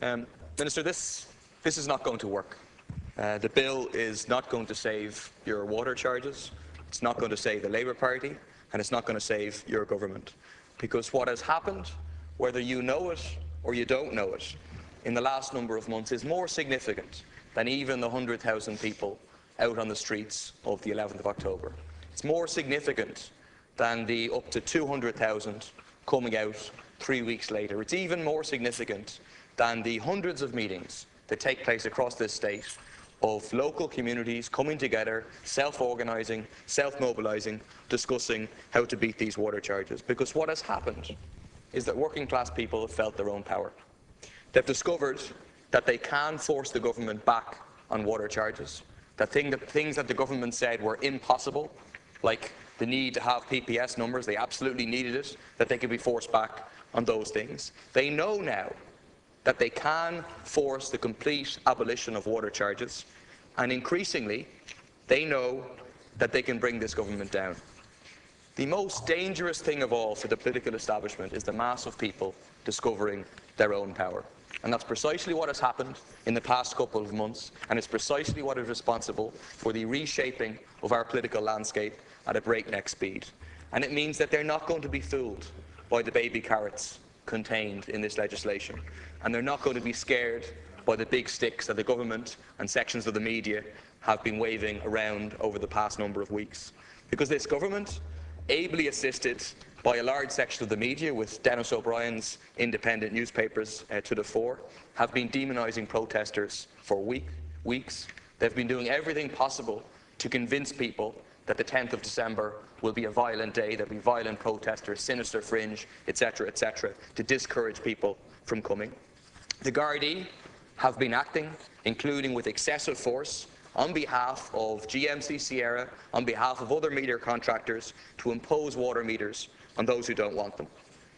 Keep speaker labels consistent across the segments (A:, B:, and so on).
A: Minister, this is not going to work. The bill is not going to save your water charges, it's not going to save the Labour Party, and it's not going to save your government. Because what has happened, whether you know it or you don't know it, in the last number of months is more significant than even the 100,000 people out on the streets of the 11th of October. It's more significant than the up to 200,000 coming out 3 weeks later. It's even more significant than the hundreds of meetings that take place across this state of local communities coming together, self-organising, self-mobilising, discussing how to beat these water charges. Because what has happened is that working class people have felt their own power. They've discovered that they can force the government back on water charges, that things that the government said were impossible, like the need to have PPS numbers, they absolutely needed it, that they could be forced back on those things. They know now that they can force the complete abolition of water charges, and increasingly, they know that they can bring this government down. The most dangerous thing of all for the political establishment is the mass of people discovering their own power. And that's precisely what has happened in the past couple of months, and it's precisely what is responsible for the reshaping of our political landscape at a breakneck speed. And it means that they're not going to be fooled by the baby carrots contained in this legislation, and they're not going to be scared by the big sticks that the government and sections of the media have been waving around over the past number of weeks. Because this government, ably assisted by a large section of the media, with Denis O'Brien's independent newspapers to the fore, have been demonising protesters for weeks. They've been doing everything possible to convince people that the 10th of December will be a violent day, there'll be violent protesters, sinister fringe, etc., to discourage people from coming. The Gardaí have been acting, including with excessive force, on behalf of GMC Sierra, on behalf of other meter contractors, to impose water meters on those who don't want them.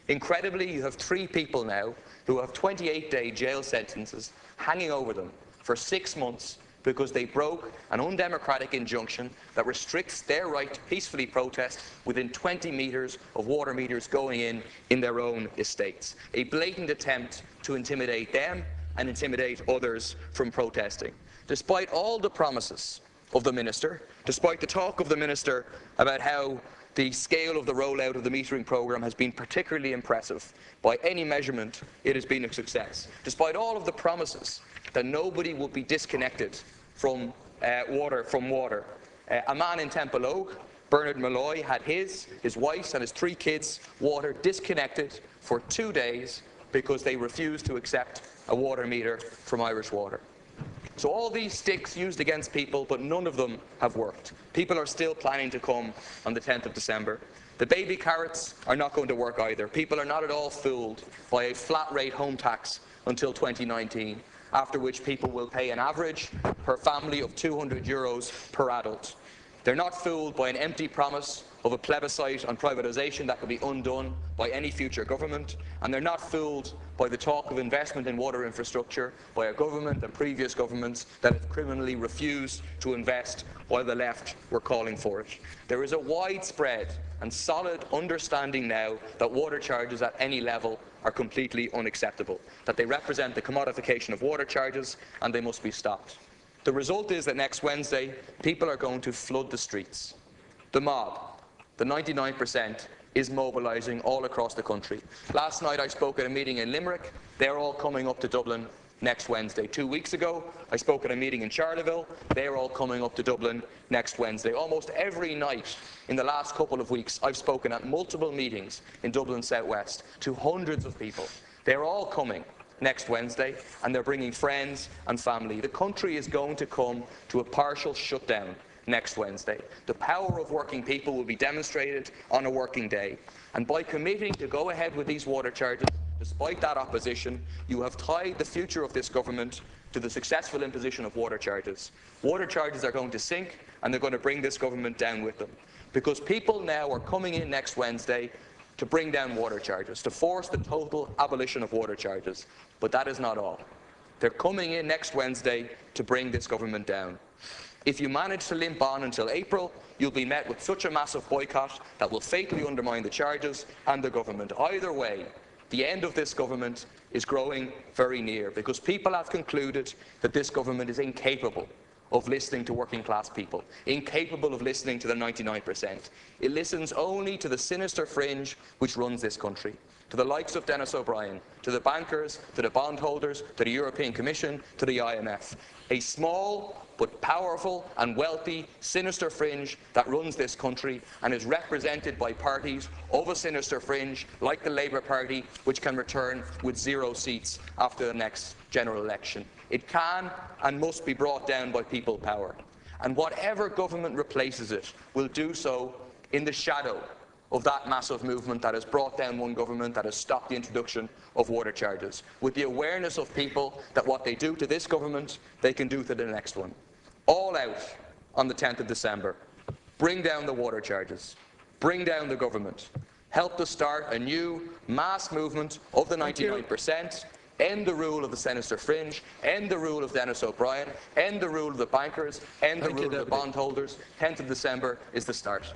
A: Incredibly, you have 3 people now who have 28-day jail sentences hanging over them for 6 months because they broke an undemocratic injunction that restricts their right to peacefully protest within 20 metres of water meters going in their own estates. A blatant attempt to intimidate them and intimidate others from protesting. Despite all the promises of the minister, despite the talk of the minister about how the scale of the rollout of the metering programme has been particularly impressive, by any measurement it has been a success. Despite all of the promises that nobody would be disconnected from water. A man in Templeogue, Bernard Malloy, had his wife and his 3 kids' water disconnected for 2 days because they refused to accept a water meter from Irish Water. So all these sticks used against people, but none of them have worked. People are still planning to come on the 10th of December. The baby carrots are not going to work either. People are not at all fooled by a flat rate home tax until 2019, after which people will pay an average per family of €200 per adult. They're not fooled by an empty promise of a plebiscite on privatisation that could be undone by any future government, and they're not fooled by the talk of investment in water infrastructure by a government and previous governments that have criminally refused to invest while the left were calling for it. There is a widespread and solid understanding now that water charges at any level are completely unacceptable, that they represent the commodification of water charges and they must be stopped. The result is that next Wednesday, people are going to flood the streets. The mob, the 99%, is mobilising all across the country. Last night I spoke at a meeting in Limerick. They're all coming up to Dublin next Wednesday. 2 weeks ago, I spoke at a meeting in Charleville. They're all coming up to Dublin next Wednesday. Almost every night in the last couple of weeks, I've spoken at multiple meetings in Dublin South West to hundreds of people. They're all coming next Wednesday, and they're bringing friends and family. The country is going to come to a partial shutdown next Wednesday. The power of working people will be demonstrated on a working day. And by committing to go ahead with these water charges, despite that opposition, you have tied the future of this government to the successful imposition of water charges. Water charges are going to sink, and they're going to bring this government down with them. Because people now are coming in next Wednesday to bring down water charges, to force the total abolition of water charges. But that is not all. They're coming in next Wednesday to bring this government down. If you manage to limp on until April, you'll be met with such a massive boycott that will fatally undermine the charges and the government. Either way, The end of this government is growing very near because people have concluded that this government is incapable of listening to working class people, incapable of listening to the 99%. It listens only to the sinister fringe which runs this country, to the likes of Denis O'Brien, to the bankers, to the bondholders, to the European Commission, to the IMF. A small but powerful and wealthy sinister fringe that runs this country and is represented by parties of a sinister fringe like the Labour Party, which can return with 0 seats after the next general election. It can and must be brought down by people power. And whatever government replaces it will do so in the shadow of that massive movement that has brought down one government, that has stopped the introduction of water charges, with the awareness of people that what they do to this government, they can do to the next one. All out on the 10th of December. Bring down the water charges. Bring down the government. Help to start a new mass movement of the 99%. End the rule of the sinister fringe, end the rule of Denis O'Brien, end the rule of the bankers, end the rule of the bondholders. 10th of December is the start.